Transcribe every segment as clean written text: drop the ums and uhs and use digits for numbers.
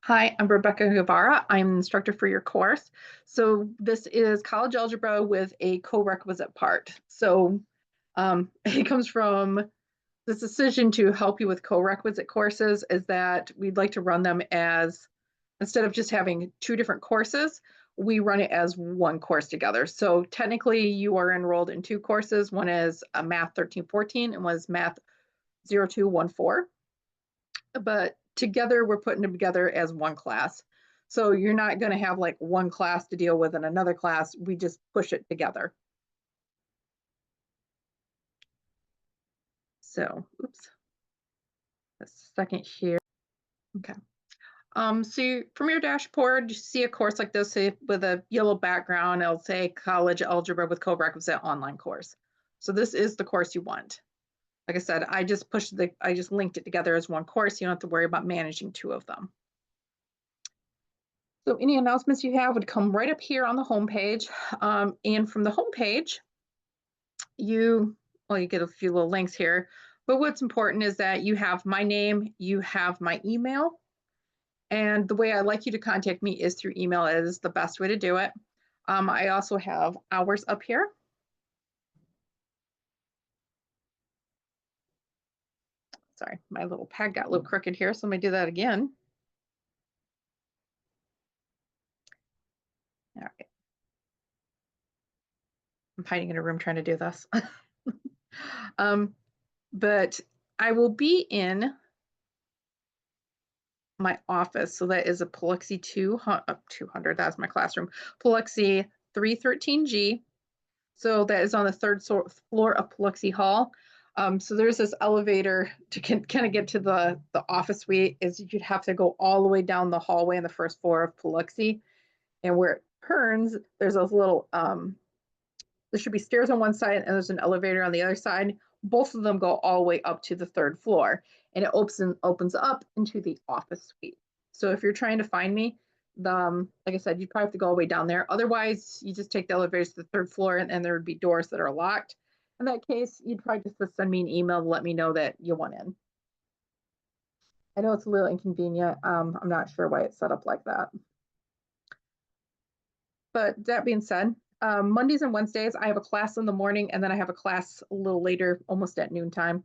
Hi, I'm Rebecca Guevara. I'm an instructor for your course. So this is college algebra with a co-requisite part. It comes from this decision to help you with co-requisite courses is that we'd like to run them as, instead of just having two different courses, we run it as one course together. So technically you are enrolled in two courses. One is a Math 1314 and one is Math 0214. But together we're putting them together as one class. So you're not going to have like one class to deal with and another class. We just push it together. So, oops, a second here. Okay. From your dashboard, you see a course like this with a yellow background. It'll say College Algebra with Co-Requisite Online Course. So this is the course you want. Like I said, I just linked it together as one course. You don't have to worry about managing two of them. So any announcements you have would come right up here on the home page. And from the home page, you get a few little links here. But what's important is that you have my name, you have my email, and the way I like you to contact me is through email. It is the best way to do it. I also have hours up here. Sorry, my little pad got a little crooked here, so let me do that again. All right. I'm hiding in a room trying to do this. But I will be in my office. So that is a Paluxy 200, that's my classroom. Paluxy 313G. So that is on the third floor of Paluxy Hall. So there's this elevator to kind of get to the office suite is you'd have to go all the way down the hallway on the first floor of Paluxy. And where it turns, there's those little, there should be stairs on one side and there's an elevator on the other side. Both of them go all the way up to the third floor and it opens up into the office suite. So if you're trying to find me, like I said, you'd probably have to go all the way down there. Otherwise, you just take the elevators to the third floor and there would be doors that are locked. In that case, you'd probably just send me an email to let me know that you want in. I know it's a little inconvenient. I'm not sure why it's set up like that. But that being said, Mondays and Wednesdays, I have a class in the morning and then I have a class a little later, almost at noontime.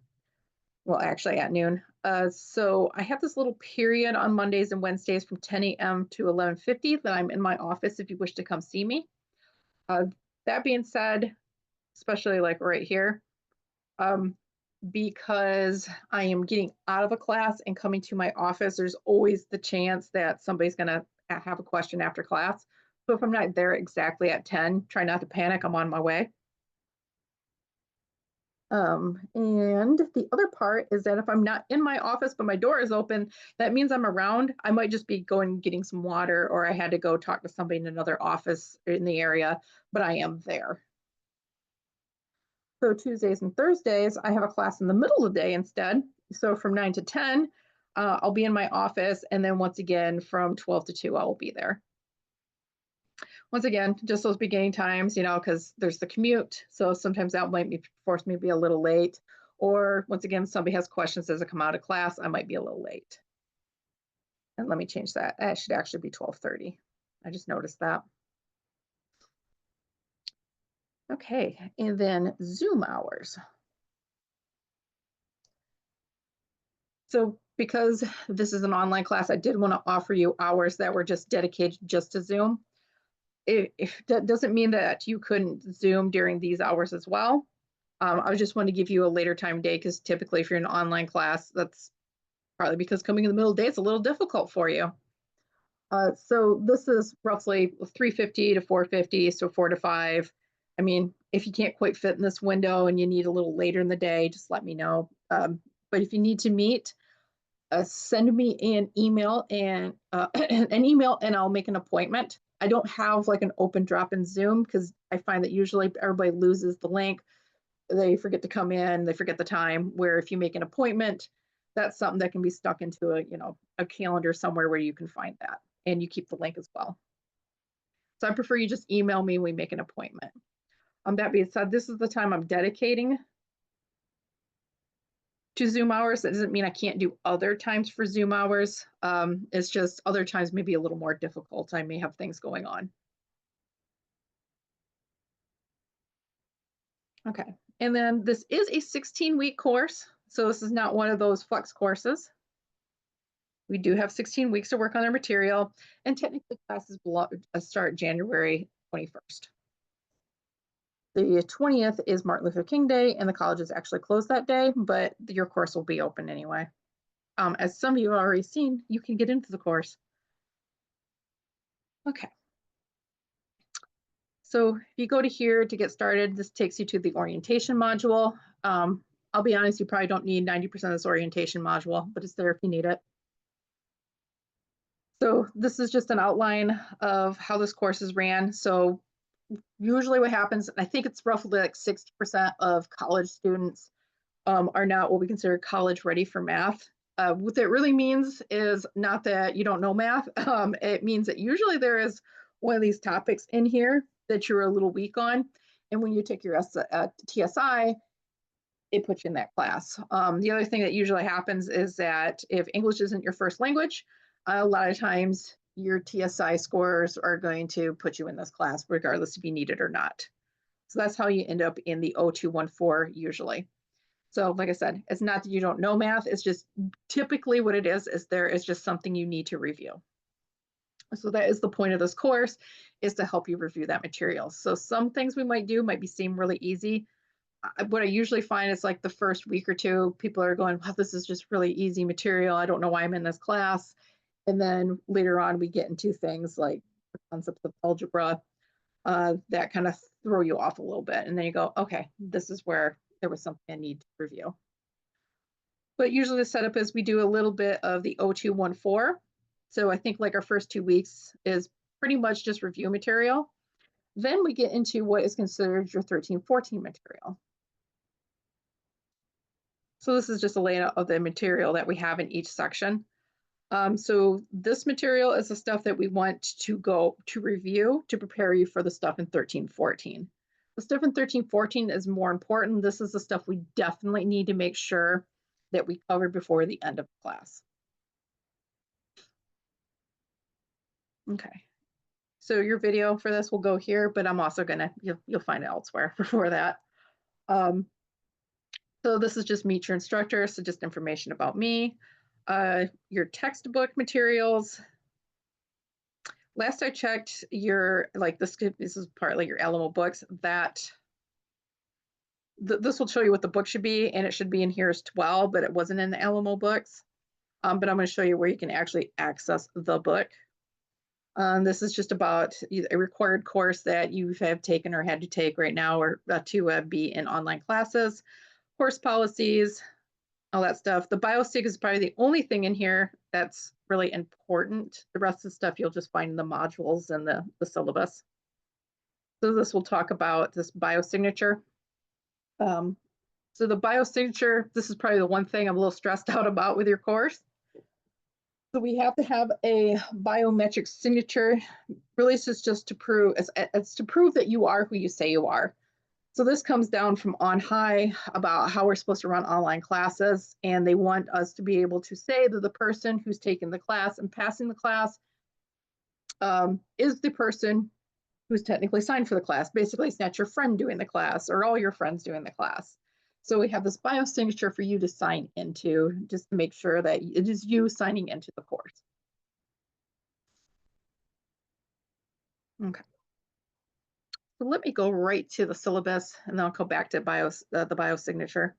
Well, actually at noon. So I have this little period on Mondays and Wednesdays from 10 a.m. to 11:50 that I'm in my office if you wish to come see me. Uh, that being said, especially like right here, um, because I am getting out of a class and coming to my office, there's always the chance that somebody's going to have a question after class. So if I'm not there exactly at 10, try not to panic. I'm on my way. And the other part is that if I'm not in my office, but my door is open, that means I'm around. I might just be going getting some water, or I had to go talk to somebody in another office in the area, but I am there. So Tuesdays and Thursdays, I have a class in the middle of the day instead. So from 9 to 10, I'll be in my office. And then once again, from 12 to 2, I will be there. Once again, just those beginning times, because there's the commute. So sometimes that might force me to be a little late. Or once again, somebody has questions as I come out of class, I might be a little late. And let me change that. That should actually be 12:30. I just noticed that. Okay, and then Zoom hours. So because this is an online class, I did want to offer you hours that were just dedicated just to Zoom. If that doesn't mean that you couldn't Zoom during these hours as well. I just want to give you a later time day because typically if you're in an online class, that's probably because coming in the middle of the day is a little difficult for you. So this is roughly 3:50 to 4:50, so 4 to 5. I mean, if you can't quite fit in this window and you need a little later in the day, just let me know. But if you need to meet, send me an email and an email and I'll make an appointment. I don't have like an open drop in Zoom because I find that usually everybody loses the link. They forget to come in, they forget the time. Where if you make an appointment, that's something that can be stuck into a calendar somewhere where you can find that and you keep the link as well. So I prefer you just email me when we make an appointment. That being said, this is the time I'm dedicating to Zoom hours. That doesn't mean I can't do other times for Zoom hours. It's just other times may be a little more difficult. I may have things going on. Okay, and then this is a 16-week course. So this is not one of those flex courses. We do have 16 weeks to work on their material, and technically classes start January 21st. The 20th is Martin Luther King Day, and the college is actually closed that day, but your course will be open anyway. As some of you have already seen, you can get into the course. Okay. So if you go to here to get started, this takes you to the orientation module. I'll be honest, you probably don't need 90% of this orientation module, but it's there if you need it. So this is just an outline of how this course is ran. So usually what happens, I think it's roughly like 60% of college students are not what we consider college ready for math. What that really means is not that you don't know math. It means that usually there is one of these topics in here that you're a little weak on. And when you take your TSI, it puts you in that class. The other thing that usually happens is that if English isn't your first language, a lot of times your TSI scores are going to put you in this class, regardless if you need it or not. So that's how you end up in the 0214 usually. So like I said, it's not that you don't know math, it's just typically what it is there is just something you need to review. So that is the point of this course, is to help you review that material. So some things we might do might seem really easy. What I usually find is like the first week or two, people are going, wow, this is just really easy material. I don't know why I'm in this class. And then later on, we get into things like the concepts of algebra that kind of throw you off a little bit. And then you go, okay, this is where there was something I need to review. But usually the setup is we do a little bit of the 0214. So I think like our first 2 weeks is pretty much just review material. Then we get into what is considered your 1314 material. So this is just a layout of the material that we have in each section. So this material is the stuff that we want to go to review to prepare you for the stuff in 1314. The stuff in 1314 is more important. This is the stuff we definitely need to make sure that we cover before the end of the class. Okay. So your video for this will go here, but I'm also gonna, you'll find it elsewhere before that. So this is just meet your instructor, so just information about me. Your textbook materials. Last I checked, your like this is partly your Alamo books. This will show you what the book should be, and it should be in here as 12, but it wasn't in the Alamo books. But I'm going to show you where you can actually access the book. This is just about a required course that you have taken or had to take right now, or to be in online classes, course policies, all that stuff. The biosig is probably the only thing in here that's really important. The rest of the stuff you'll just find in the modules and the syllabus. So this will talk about this biosignature. So the biosignature, this is probably the one thing I'm a little stressed out about with your course. So we have to have a biometric signature. Really, this is just to prove, it's to prove that you are who you say you are. So this comes down from on high about how we're supposed to run online classes, and they want us to be able to say that the person who's taking the class and passing the class is the person who's technically signed for the class. Basically, it's not your friend doing the class or all your friends doing the class. So we have this biosignature for you to sign into, just to make sure that it is you signing into the course. Okay. So let me go right to the syllabus, and then I'll go back to the biosignature.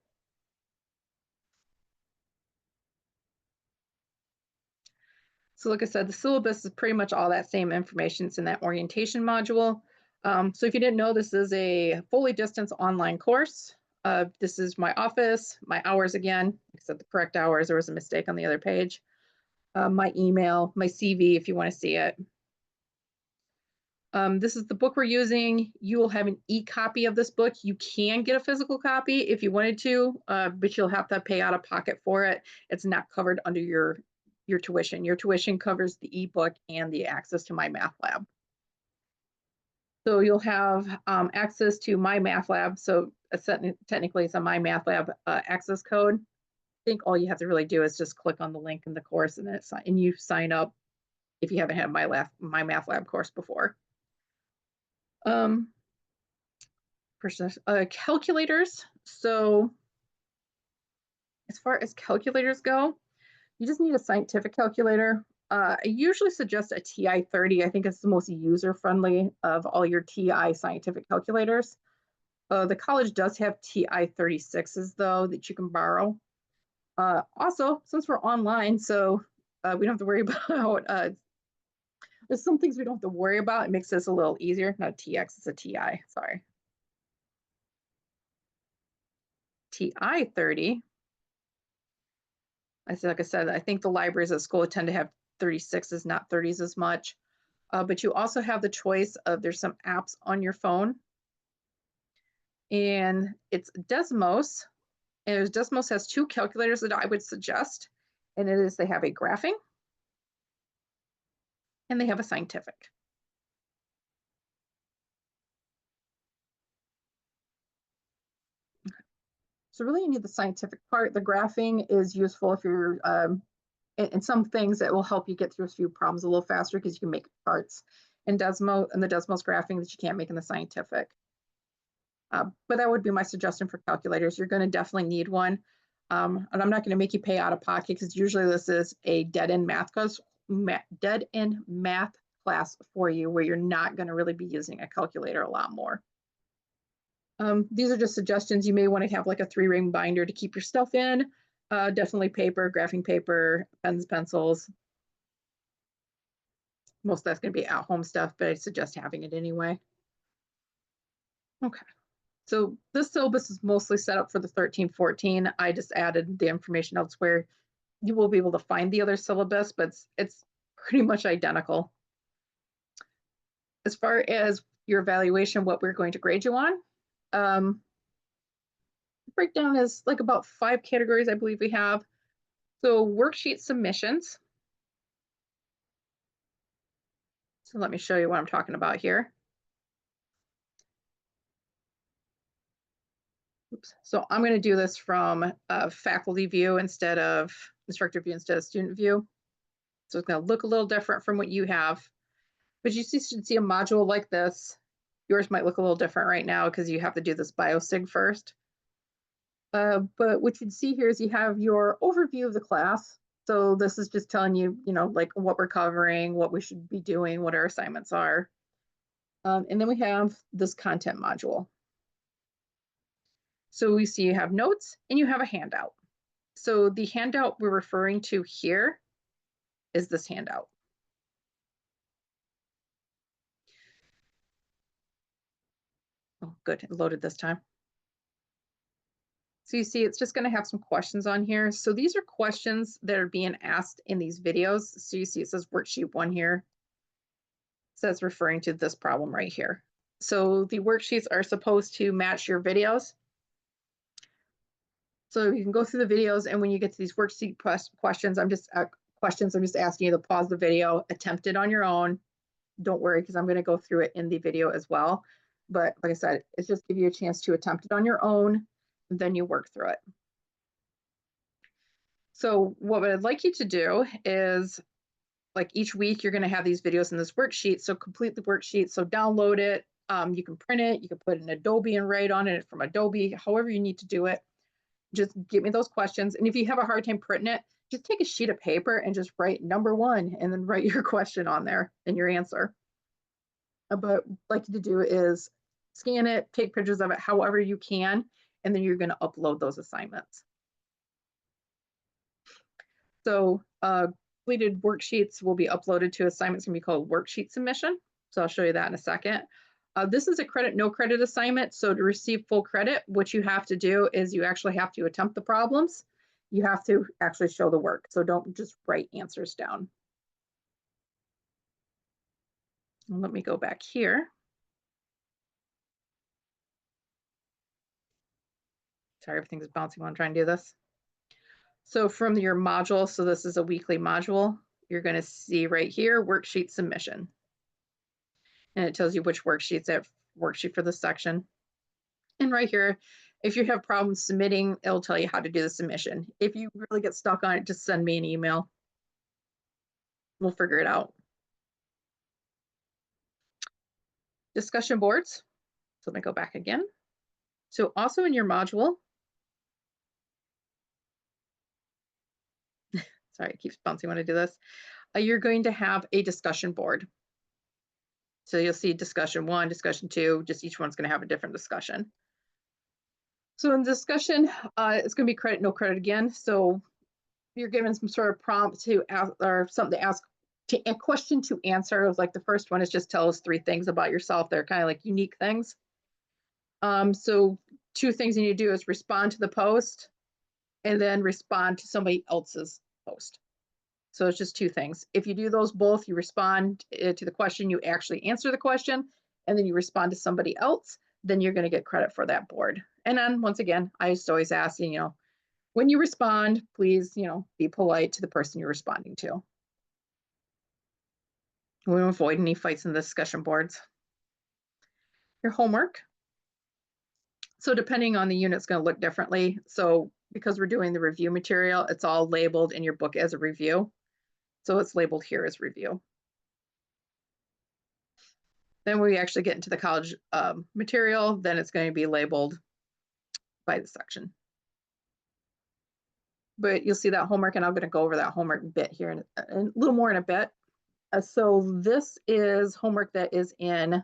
So like I said, the syllabus is pretty much all that same information. It's in that orientation module. So if you didn't know, this is a fully distance online course. This is my office, my hours again, like I said, the correct hours. There was a mistake on the other page. My email, my CV if you want to see it. This is the book we're using. You will have an e-copy of this book. You can get a physical copy if you wanted to, but you'll have to pay out of pocket for it. It's not covered under your tuition. Your tuition covers the ebook and the access to MyMathLab. So you'll have access to MyMathLab. So technically it's a MyMathLab access code. think all you have to really do is just click on the link in the course and you sign up if you haven't had my math lab course before. Calculators. So as far as calculators go, you just need a scientific calculator. I usually suggest a TI-30. I think it's the most user-friendly of all your TI scientific calculators. The college does have TI-36s though that you can borrow. Also, since we're online, so we don't have to worry about, there's some things we don't have to worry about. It makes this a little easier. Not a TX, it's a TI, sorry. TI-30. Like I said, I think the libraries at school tend to have 36s, not 30s as much. But you also have the choice of, there's some apps on your phone. And it's Desmos. And Desmos has two calculators that I would suggest. And it is, they have a graphing and they have a scientific. So really you need the scientific part. The graphing is useful if you're, in some things that will help you get through a few problems a little faster because you can make charts in Desmos and the Desmos graphing that you can't make in the scientific. But that would be my suggestion for calculators. You're going to definitely need one. And I'm not going to make you pay out of pocket because usually this is a dead-end math class for you where you're not going to really be using a calculator a lot more. These are just suggestions. You may want to have like a 3-ring binder to keep your stuff in. Definitely paper, graphing paper, pens, pencils. Most of that's going to be at-home stuff, but I suggest having it anyway. Okay. So this syllabus is mostly set up for the 13-14. I just added the information elsewhere. You will be able to find the other syllabus, but it's pretty much identical. As far as your evaluation, what we're going to grade you on, breakdown is like about 5 categories I believe we have. So worksheet submissions. So let me show you what I'm talking about here. Oops. So I'm going to do this from a faculty view instead of instructor view instead of student view. So it's going to look a little different from what you have. But you should see a module like this. Yours might look a little different right now because you have to do this biosig first. But what you'd see here is you have your overview of the class. So this is just telling you, like what we're covering, what we should be doing, what our assignments are. And then we have this content module. So we see you have notes and you have a handout. So the handout we're referring to here is this handout. Oh, good, it loaded this time. So you see, it's just going to have some questions on here. So these are questions that are being asked in these videos. So you see, it says worksheet 1 here. So that's referring to this problem right here. So the worksheets are supposed to match your videos. So you can go through the videos, and when you get to these worksheet questions, I'm just asking you to pause the video, attempt it on your own. Don't worry, because I'm going to go through it in the video as well. But like I said, it's just give you a chance to attempt it on your own, and then you work through it. So what I'd like you to do is, like each week, you're going to have these videos in this worksheet. So complete the worksheet. So download it. You can print it. You can put an Adobe and write on it from Adobe, however you need to do it. Just give me those questions. And if you have a hard time printing it, just take a sheet of paper and just write number 1 and then write your question on there and your answer. But what I'd like you to do is scan it, take pictures of it however you can, and then you're going to upload those assignments. So completed worksheets will be uploaded to assignments going to be called worksheet submission. So I'll show you that in a second. This is a credit, no credit assignment. So to receive full credit, what you have to do is you actually have to attempt the problems. You have to actually show the work. So don't just write answers down. And let me go back here. Sorry, everything's bouncing while I'm trying to do this. So from your module, so this is a weekly module, you're going to see right here, worksheet submission. And it tells you which worksheets at worksheet for this section. And right here, If you have problems submitting, it'll tell you how to do the submission. If you really get stuck on it, just send me an email. We'll figure it out. Discussion boards. So let me go back again. So also in your module, sorry, it keeps bouncing when I do this. You're going to have a discussion board. So you'll see discussion 1, discussion 2, just each one's going to have a different discussion. So in discussion, it's going to be credit, no credit again. So you're given some sort of prompt to ask or something to ask, a question to answer. It was like the first one is just tell us 3 things about yourself. They're kind of like unique things. So 2 things you need to do is respond to the post and then respond to somebody else's post. So it's just 2 things. If you do those both, you respond to the question, you actually answer the question, and then you respond to somebody else, then you're going to get credit for that board. And then once again, I just always ask, when you respond, please, be polite to the person you're responding to. We want to avoid any fights in the discussion boards. Your homework. So depending on the unit, it's going to look differently. So because we're doing the review material, it's all labeled in your book as a review. So it's labeled here as review. Then we actually get into the college material, then it's going to be labeled by the section. But you'll see that homework, and I'm going to go over that homework bit here in a little more in a bit. So this is homework that is in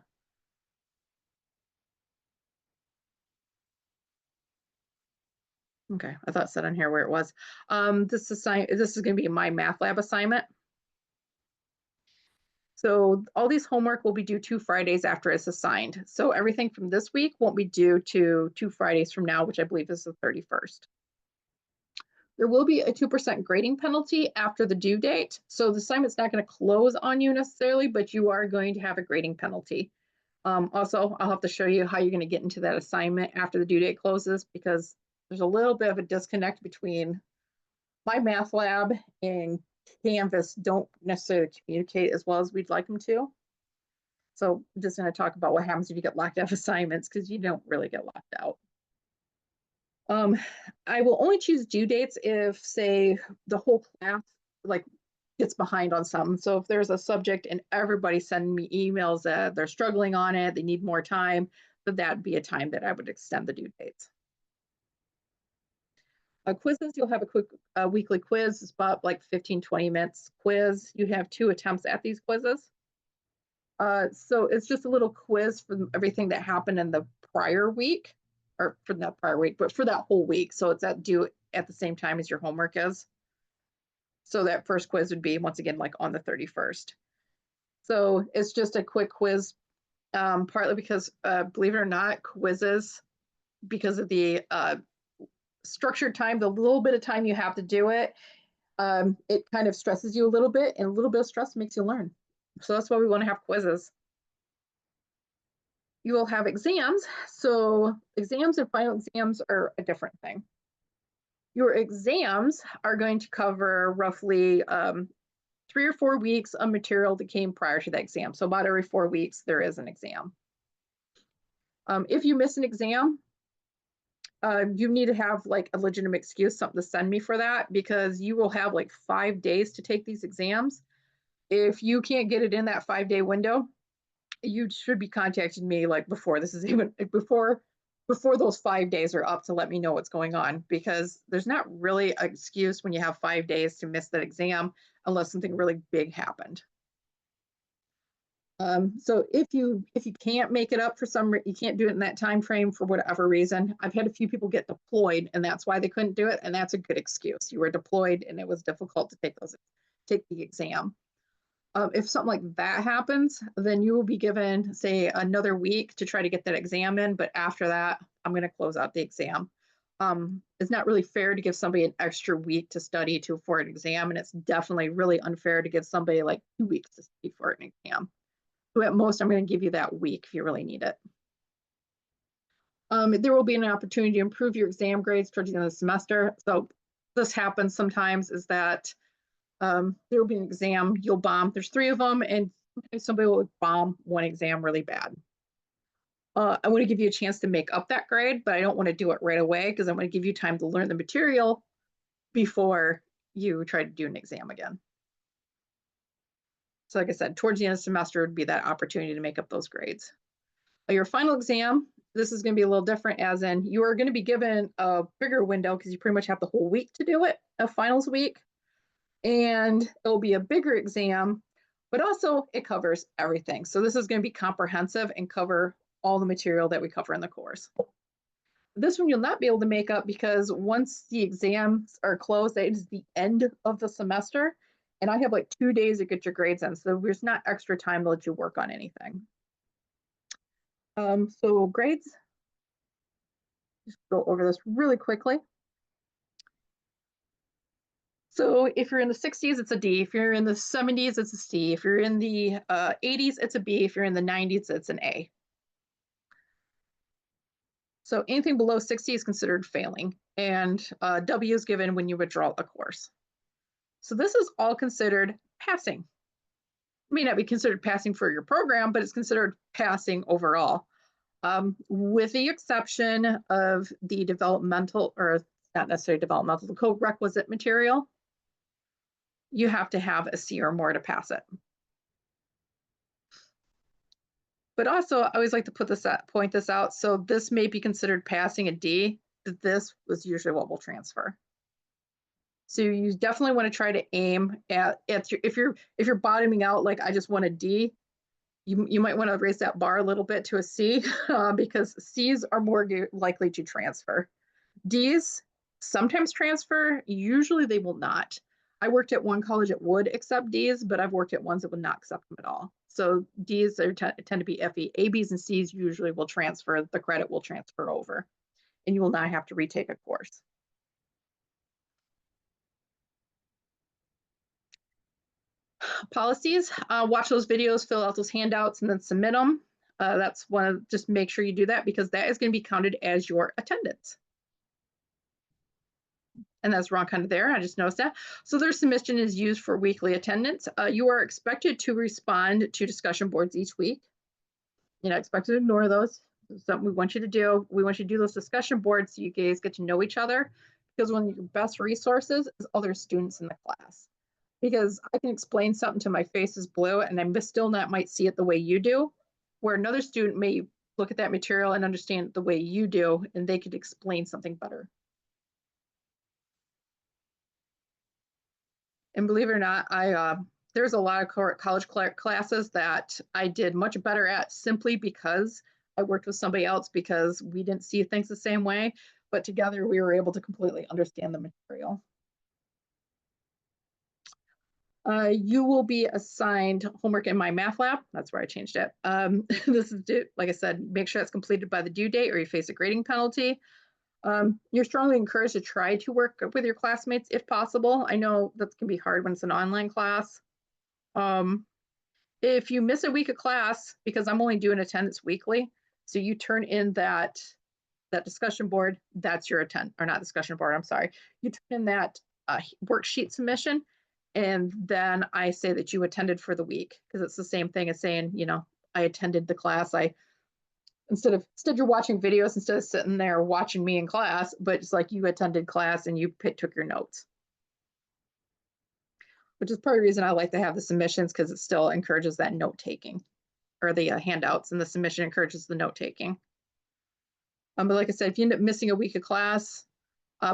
okay, I thought it said on here where it was. This is going to be my math lab assignment. So all these homework will be due 2 Fridays after it's assigned. So everything from this week won't be due to 2 Fridays from now, which I believe is the 31st. There will be a 2% grading penalty after the due date. So the assignment's not going to close on you necessarily, but you are going to have a grading penalty. Also, I'll have to show you how you're going to get into that assignment after the due date closes, because there's a little bit of a disconnect between my math lab and Canvas don't necessarily communicate as well as we'd like them to. So I'm just going to talk about what happens if you get locked out of assignments, because you don't really get locked out. I will only choose due dates if, say, the whole class gets behind on something. So if there's a subject and everybody's sending me emails that they're struggling on it, they need more time, then that'd be a time that I would extend the due dates. Quizzes, you'll have a quick weekly quiz. It's about like 15-20 minutes quiz. You have 2 attempts at these quizzes. So it's just a little quiz for everything that happened in the prior week, or for that prior week, but for that whole week. So it's due at the same time as your homework is. So that first quiz would be, once again, like on the 31st. So it's just a quick quiz, partly because, believe it or not, quizzes, because of the structured time, the little bit of time you have to do it, it kind of stresses you a little bit, and a little bit of stress makes you learn. So that's why we want to have quizzes. You will have exams. So exams and final exams are a different thing. Your exams are going to cover roughly 3 or 4 weeks of material that came prior to the exam. So about every 4 weeks, there is an exam. If you miss an exam, you need to have like a legitimate excuse, something to send me for that, because you will have like 5 days to take these exams. If you can't get it in that 5-day window, you should be contacting me like before this is even before those 5 days are up, to let me know what's going on, because there's not really an excuse when you have 5 days to miss that exam unless something really big happened. So if you can't make it up for you can't do it in that time frame for whatever reason. I've had a few people get deployed, and that's why they couldn't do it, and that's a good excuse. You were deployed and it was difficult to take the exam. If something like that happens, then you will be given, say, another week to try to get that exam in, but after that, I'm going to close out the exam. It's not really fair to give somebody an extra week to study for an exam, and it's definitely really unfair to give somebody like 2 weeks to study for an exam. So at most, I'm going to give you that week if you really need it. There will be an opportunity to improve your exam grades towards the end of the semester. So this happens sometimes, is that there will be an exam you'll bomb. There's 3 of them, and somebody will bomb one exam really bad. I want to give you a chance to make up that grade, but I don't want to do it right away because I want to give you time to learn the material before you try to do an exam again. So like I said, towards the end of the semester would be that opportunity to make up those grades. Your final exam, this is going to be a little different, as in you are going to be given a bigger window because you pretty much have the whole week to do it, a finals week. And it'll be a bigger exam, but also it covers everything. So this is going to be comprehensive and cover all the material that we cover in the course. This one you'll not be able to make up because once the exams are closed, that is the end of the semester. And I have like 2 days to get your grades in. So there's not extra time to let you work on anything. So grades, just go over this really quickly. So if you're in the 60s, it's a D. If you're in the 70s, it's a C. If you're in the 80s, it's a B. If you're in the 90s, it's an A. So anything below 60 is considered failing, and W is given when you withdraw a course. So this is all considered passing. It may not be considered passing for your program, but it's considered passing overall, with the exception of the developmental, or not necessarily developmental, the co-requisite material. You have to have a C or more to pass it. But also, I always like to point this out. So this may be considered passing a D, but this was usually what will transfer. So you definitely want to try to aim at if you're bottoming out, like I just want a D, you might want to raise that bar a little bit to a C, because C's are more likely to transfer. D's sometimes transfer, usually they will not. I worked at one college that would accept D's, but I've worked at ones that would not accept them at all. So D's tend to be FE. A, B's, and C's usually will transfer, the credit will transfer over, and you will not have to retake a course. Policies, watch those videos, fill out those handouts, and then submit them. That's one of, just make sure you do that because that is going to be counted as your attendance. And that's wrong kind of there. I just noticed that. So their submission is used for weekly attendance. You are expected to respond to discussion boards each week. You're not expected to ignore those. It's something we want you to do. We want you to do those discussion boards so you guys get to know each other, because one of your best resources is other students in the class. Because I can explain something to my face is blue and I still not might see it the way you do, where another student may look at that material and understand it the way you do, and they could explain something better. And believe it or not, there's a lot of college classes that I did much better at simply because I worked with somebody else, because we didn't see things the same way, but together we were able to completely understand the material. You will be assigned homework in my math lab. That's where I changed it. This is due, like I said, make sure it's completed by the due date or you face a grading penalty. You're strongly encouraged to try to work with your classmates if possible. I know that can be hard when it's an online class. If you miss a week of class, because I'm only doing attendance weekly, so you turn in that discussion board, that's your or not discussion board, I'm sorry. You turn in that worksheet submission, and then I say that you attended for the week, because it's the same thing as saying, I attended the class. Instead you're watching videos instead of sitting there watching me in class, but it's like you attended class and you took your notes. Which is part of the reason I like to have the submissions, because it still encourages that note taking, or the handouts, and the submission encourages the note taking. But like I said, if you end up missing a week of class,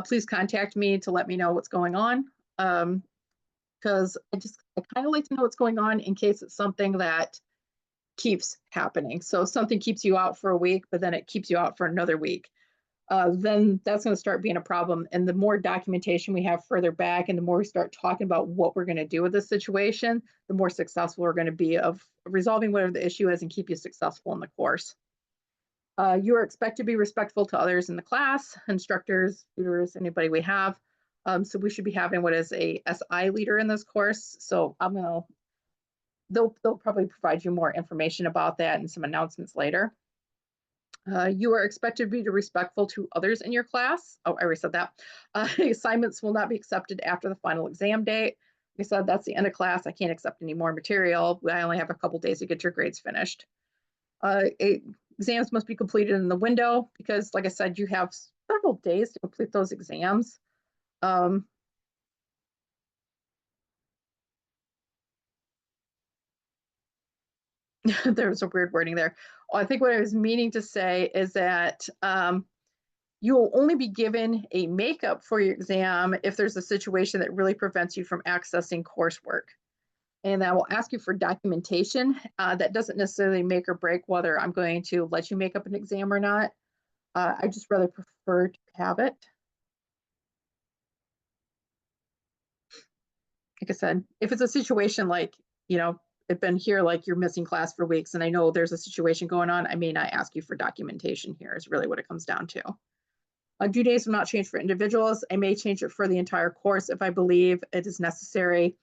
please contact me to let me know what's going on. Because I kind of like to know what's going on in case it's something that keeps happening. So if something keeps you out for a week, but then it keeps you out for another week, then that's going to start being a problem. And the more documentation we have further back, and the more we start talking about what we're going to do with this situation, the more successful we're going to be of resolving whatever the issue is and keep you successful in the course. You are expected to be respectful to others in the class, instructors, tutors, anybody we have. So we should be having what is a SI leader in this course. So they'll probably provide you more information about that and some announcements later. You are expected to be respectful to others in your class. Oh, I already said that. Assignments will not be accepted after the final exam date. We said that's the end of class. I can't accept any more material. I only have a couple days to get your grades finished. Exams must be completed in the window because, like I said, you have several days to complete those exams. There's a weird wording there. I think what I was meaning to say is that you will only be given a makeup for your exam if there's a situation that really prevents you from accessing coursework. And I will ask you for documentation. That doesn't necessarily make or break whether I'm going to let you make up an exam or not. I just rather prefer to have it. Like I said, if it's a situation like, I've been here like you're missing class for weeks and I know there's a situation going on, I may not ask you for documentation here is really what it comes down to. Due dates will not change for individuals. I may change it for the entire course if I believe it is necessary.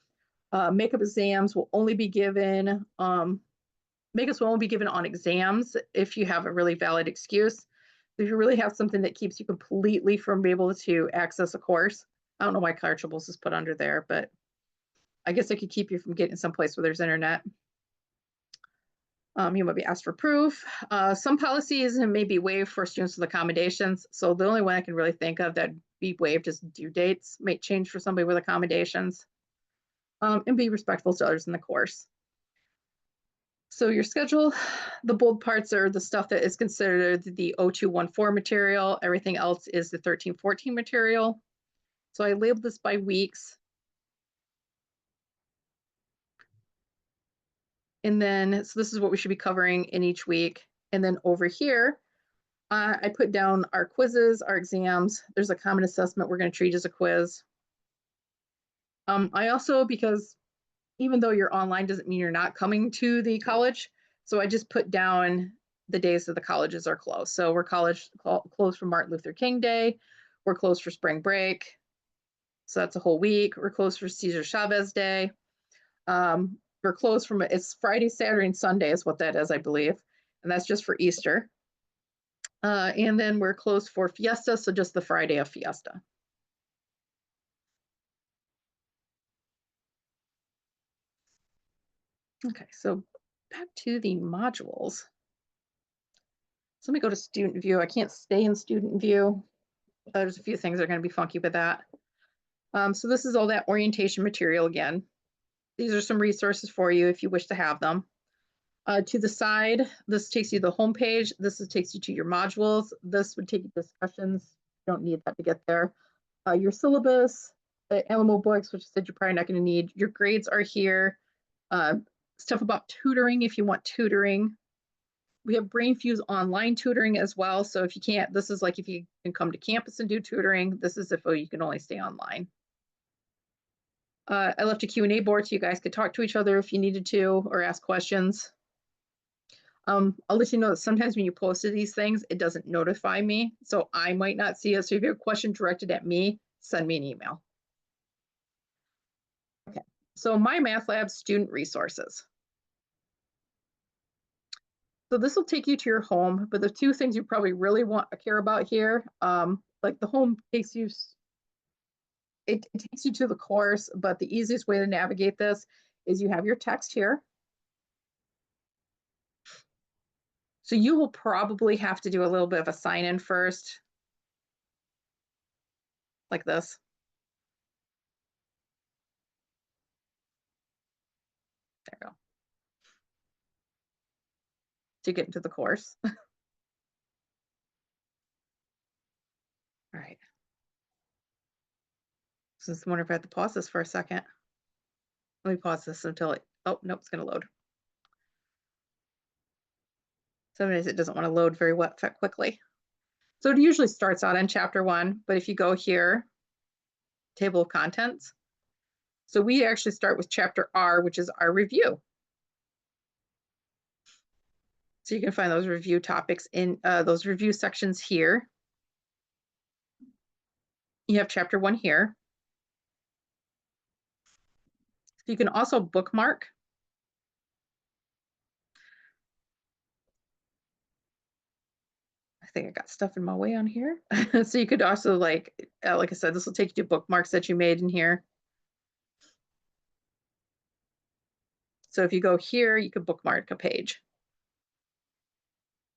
Makeup exams will only be given, makeups will only be given on exams if you have a really valid excuse. If you really have something that keeps you completely from being able to access a course, I don't know why Carchables is put under there, but I guess it could keep you from getting someplace where there's internet. You might be asked for proof. Some policies may be waived for students with accommodations. So the only one I can really think of that be waived is due dates might change for somebody with accommodations. And be respectful to others in the course. So your schedule, the bold parts are the stuff that is considered the 0214 material. Everything else is the 1314 material. So I labeled this by weeks. And then, so this is what we should be covering in each week. And then over here, I put down our quizzes, our exams. There's a common assessment we're going to treat as a quiz. I also, because even though you're online doesn't mean you're not coming to the college. So I just put down the days that the colleges are closed. So we're closed for Martin Luther King Day. We're closed for spring break. So that's a whole week. We're closed for Cesar Chavez Day. We're closed from, it's Friday, Saturday, and Sunday is what that is, I believe. And that's just for Easter. And then we're closed for Fiesta, so just the Friday of Fiesta. Okay, so back to the modules. So let me go to student view. I can't stay in student view. There's a few things that are going to be funky with that. So this is all that orientation material again. These are some resources for you if you wish to have them. To the side, this takes you to the home page. This takes you to your modules. This would take you to discussions. You don't need that to get there. Your syllabus, the Alamo books, which I said you're probably not going to need. Your grades are here. Stuff about tutoring if you want tutoring. We have BrainFuse online tutoring as well. So if you can't, this is like if you can come to campus and do tutoring. This is if you can only stay online. I left a Q&A board so you guys could talk to each other if you needed to or ask questions. I'll let you know that sometimes when you posted these things, it doesn't notify me. So I might not see it. So if you have a question directed at me, send me an email. Okay, so MyMathLab student resources. So this will take you to your home, but the two things you probably really care about here, like the home takes you, it takes you to the course, but the easiest way to navigate this is you have your text here. So you will probably have to do a little bit of a sign in first, like this. There we go. To get into the course. All right. So I wonder if I have to pause this for a second. Let me pause this until it, oh, nope, it's going to load. Sometimes it doesn't want to load very quickly. So it usually starts out in chapter 1, but if you go here, table of contents. So we actually start with chapter R, which is our review. So you can find those review topics in those review sections here. You have chapter 1 here. So you can also bookmark. I think I got stuff in my way on here. So you could also like I said, this will take you to bookmarks that you made in here. So if you go here, you could bookmark a page.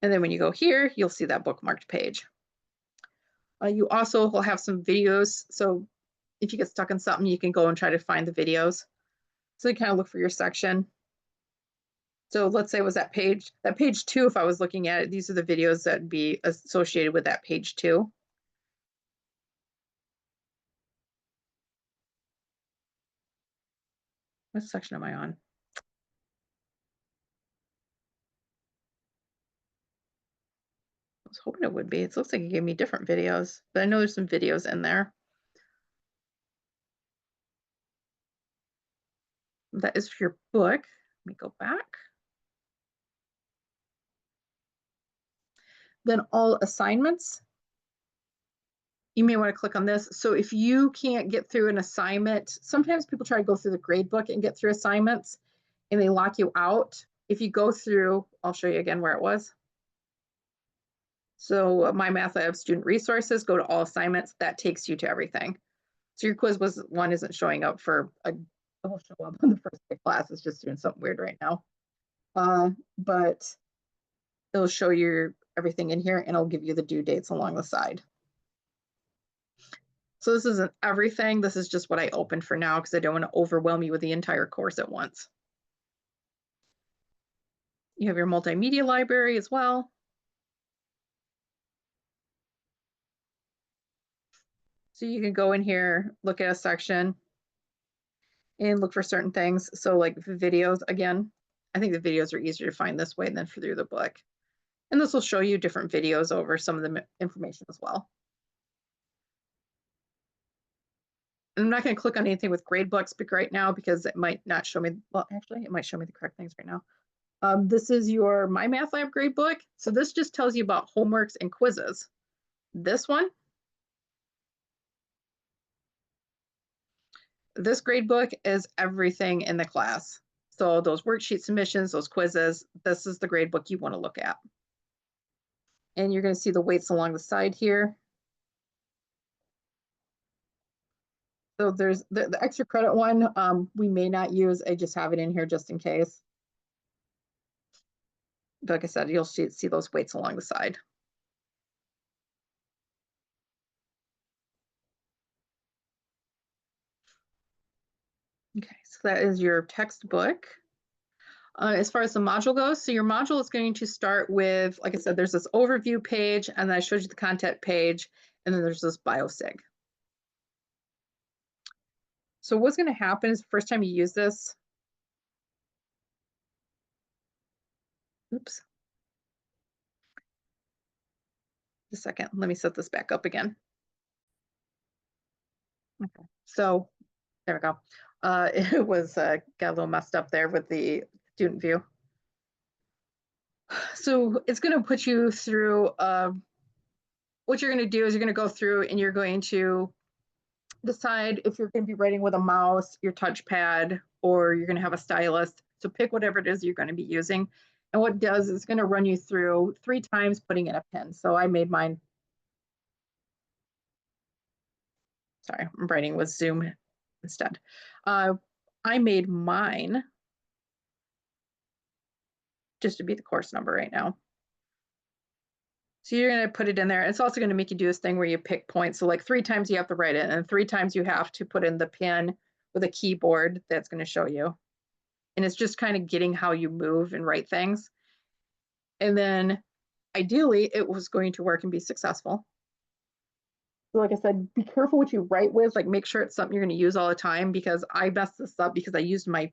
And then when you go here, you'll see that bookmarked page. You also will have some videos. So if you get stuck in something, you can go and try to find the videos. So you kind of look for your section. So let's say it was that page 2, if I was looking at it, these are the videos that would be associated with that page 2. What section am I on? I was hoping it would be. It looks like it gave me different videos, but I know there's some videos in there. That is for your book. Let me go back. Then all assignments. You may want to click on this. So if you can't get through an assignment, sometimes people try to go through the grade book and get through assignments and they lock you out. If you go through, I'll show you again where it was. So My Math Lab student resources, go to all assignments, that takes you to everything. So your quiz was one isn't showing up for it will show up on the first day class. It's just doing something weird right now. But it'll show you everything in here and it'll give you the due dates along the side. So this isn't everything. This is just what I opened for now because I don't want to overwhelm you with the entire course at once. You have your multimedia library as well. So you can go in here, look at a section and look for certain things. So like videos, again, I think the videos are easier to find this way than through the book. And this will show you different videos over some of the information as well. I'm not going to click on anything with grade books right now because it might not show me, well, actually, it might show me the correct things right now. This is your My Math Lab grade book. So this just tells you about homeworks and quizzes. This one, this grade book is everything in the class. So those worksheet submissions, those quizzes, this is the grade book you want to look at. And you're going to see the weights along the side here. So there's the extra credit one, we may not use. I just have it in here just in case. But like I said, you'll see those weights along the side. Okay, so that is your textbook. As far as the module goes, so your module is going to start with, like I said, there's this overview page, and then I showed you the content page, and then there's this biosig. So what's going to happen is the first time you use this, oops, a second, let me set this back up again. Okay, so there we go. It was got a little messed up there with the student view. So it's going to put you through, what you're going to do is you're going to go through and you're going to decide if you're going to be writing with a mouse, your touchpad, or you're going to have a stylus. So pick whatever it is you're going to be using. And what it does is it's going to run you through 3 times putting in a pin. So I made mine, sorry, I'm writing with Zoom instead. I made mine just to be the course number right now. So you're going to put it in there. It's also going to make you do this thing where you pick points. So like 3 times you have to write it and 3 times you have to put in the pin with a keyboard that's going to show you. And it's just kind of getting how you move and write things. And then ideally it was going to work and be successful. So like I said, be careful what you write with, like make sure it's something you're going to use all the time, because I messed this up because I used my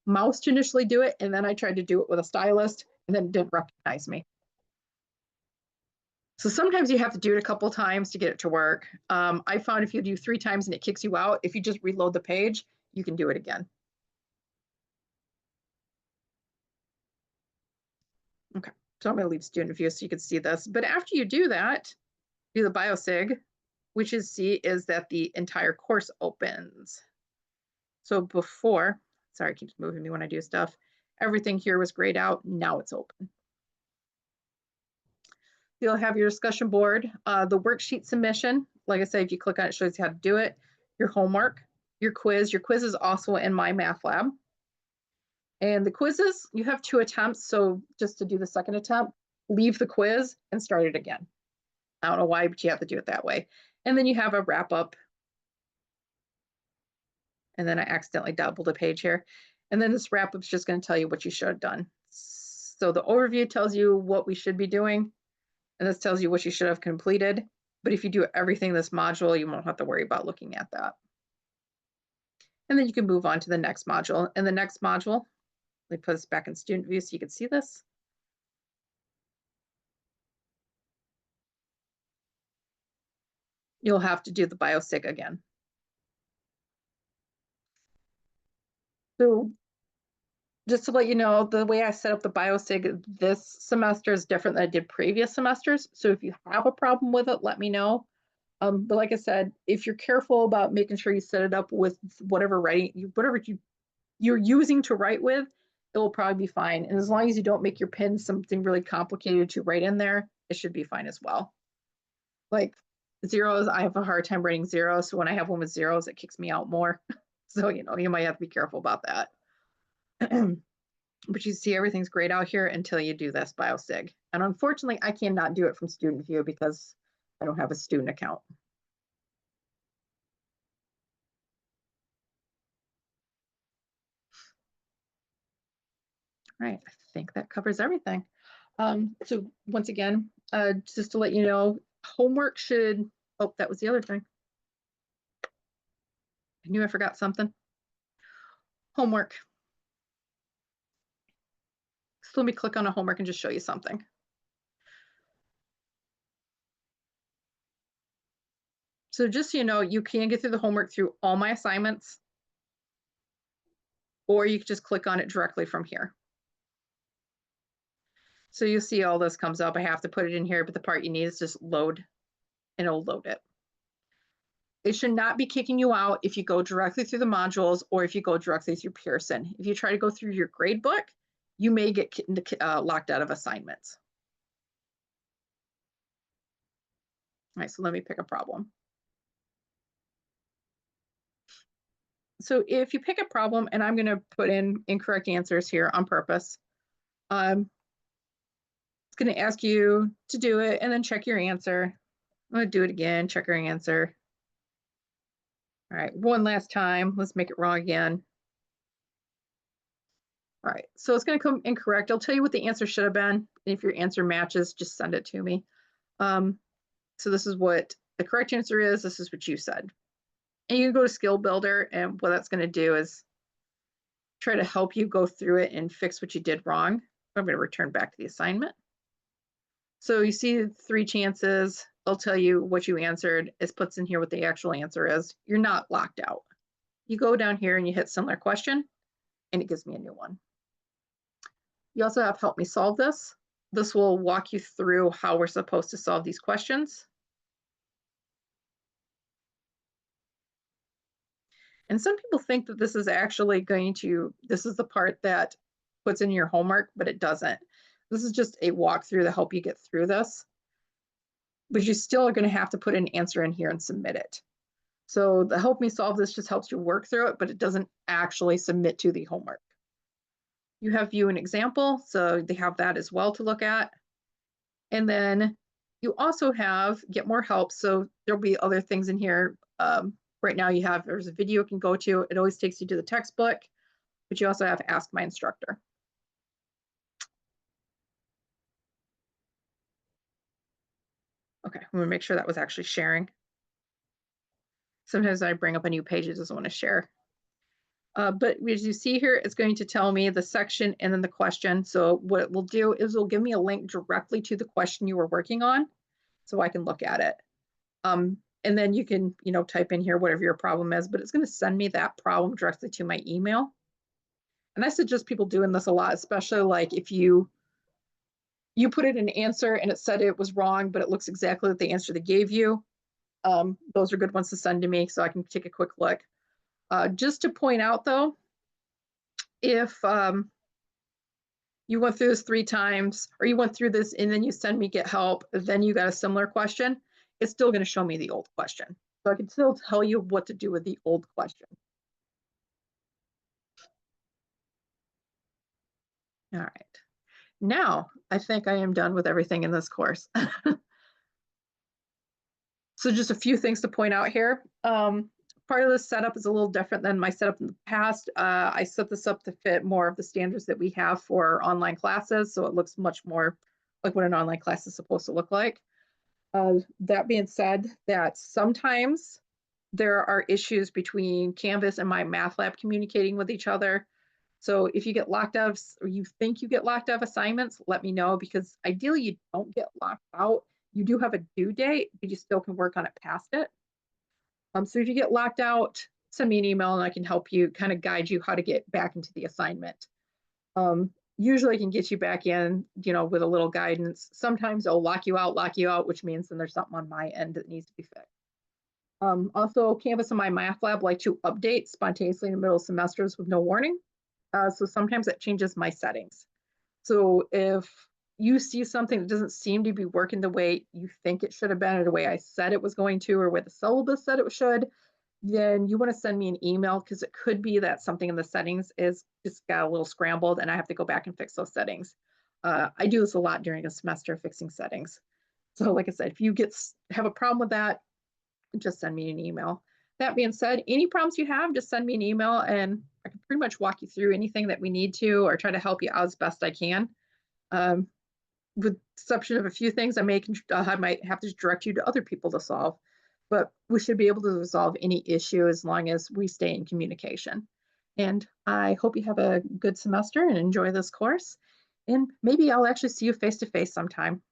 mouse to initially do it. And then I tried to do it with a stylus and then it didn't recognize me. So sometimes you have to do it a couple times to get it to work. I found if you do 3 times and it kicks you out, if you just reload the page, you can do it again. Okay, so I'm going to leave student view so you can see this. But after you do that, do the biosig, which is is that the entire course opens. So before, sorry, it keeps moving me when I do stuff. Everything here was grayed out. Now it's open. You'll have your discussion board, the worksheet submission. Like I said, if you click on it, it shows you how to do it. Your homework, your quiz. Your quiz is also in My Math Lab. And the quizzes, you have 2 attempts. So just to do the second attempt, leave the quiz and start it again. I don't know why, but you have to do it that way. And then you have a wrap up. And then I accidentally doubled a page here. And then this wrap up is just going to tell you what you should have done. So the overview tells you what we should be doing, and this tells you what you should have completed. But if you do everything in this module, you won't have to worry about looking at that. And then you can move on to the next module. And the next module, let me put this back in student view so you can see this. You'll have to do the biosig again. So just to let you know, the way I set up the biosig this semester is different than I did previous semesters. So if you have a problem with it, let me know. But like I said, if you're careful about making sure you set it up with whatever you're using to write with, it will probably be fine. And as long as you don't make your pin something really complicated to write in there, it should be fine as well. Like zeros, I have a hard time writing zeros. So when I have one with zeros, it kicks me out more. So, you might have to be careful about that. But you see everything's grayed out here until you do this biosig. And unfortunately, I cannot do it from student view because I don't have a student account. All right, I think that covers everything. So once again, just to let you know, homework should, oh, that was the other thing. I knew I forgot something. Homework. So let me click on a homework and just show you something. So just so you know, you can get through the homework through all my assignments, or you can just click on it directly from here. So you see all this comes up. I have to put it in here, but the part you need is just load, and it'll load it. It should not be kicking you out if you go directly through the modules or if you go directly through Pearson. If you try to go through your grade book, you may get locked out of assignments. All right, so let me pick a problem. So if you pick a problem, and I'm going to put in incorrect answers here on purpose, it's going to ask you to do it and then check your answer. I'm going to do it again, check your answer. All right, one last time. Let's make it wrong again. All right, so it's going to come incorrect. I'll tell you what the answer should have been. And if your answer matches, just send it to me. So this is what the correct answer is. This is what you said. And you can go to Skill Builder, and what that's going to do is try to help you go through it and fix what you did wrong. I'm going to return back to the assignment. So you see 3 chances. I'll tell you what you answered. It puts in here what the actual answer is. You're not locked out. You go down here and you hit similar question, and it gives me a new one. You also have Help Me Solve This. This will walk you through how we're supposed to solve these questions. And some people think that this is actually this is the part that puts in your homework, but it doesn't. This is just a walkthrough to help you get through this. But you still are going to have to put an answer in here and submit it. So the Help Me Solve This just helps you work through it, but it doesn't actually submit to the homework. You have View an Example, so they have that as well to look at. And then you also have Get More Help. So there'll be other things in here. Right now there's a video you can go to. It always takes you to the textbook, but you also have Ask My Instructor. Okay, I'm gonna make sure that was actually sharing. Sometimes I bring up a new page, it doesn't want to share. But as you see here, it's going to tell me the section and then the question. So what it will do is it'll give me a link directly to the question you were working on so I can look at it. And then you can, type in here whatever your problem is, but it's going to send me that problem directly to my email. And I suggest people doing this a lot, especially like if you put in an answer and it said it was wrong, but it looks exactly like the answer they gave you. Those are good ones to send to me so I can take a quick look. Just to point out though, if you went through this 3 times or you went through this and then you send me Get Help, then you got a similar question, it's still going to show me the old question. So I can still tell you what to do with the old question. All right. now I think I am done with everything in this course. So just a few things to point out here. Part of this setup is a little different than my setup in the past. I set this up to fit more of the standards that we have for online classes, so it looks much more like what an online class is supposed to look like. That being said, that sometimes there are issues between Canvas and my math lab communicating with each other. So if you get locked out of, or you think you get locked out of assignments, let me know, because ideally you don't get locked out. You do have a due date, but you still can work on it past it. So if you get locked out, send me an email and I can help you kind of guide you how to get back into the assignment. Usually I can get you back in, with a little guidance. Sometimes they'll lock you out, which means then there's something on my end that needs to be fixed. Also, Canvas and my math lab like to update spontaneously in the middle of semesters with no warning. So sometimes that changes my settings. So if you see something that doesn't seem to be working the way you think it should have been, or the way I said it was going to, or where the syllabus said it should, then you want to send me an email, because it could be that something in the settings is just got a little scrambled and I have to go back and fix those settings. I do this a lot during a semester, fixing settings. So like I said, if you have a problem with that, just send me an email. That being said, any problems you have, just send me an email and I can pretty much walk you through anything that we need to, or try to help you out as best I can. With exception of a few things, I might have to direct you to other people to solve, but we should be able to resolve any issue as long as we stay in communication. And I hope you have a good semester and enjoy this course. And maybe I'll actually see you face to face sometime.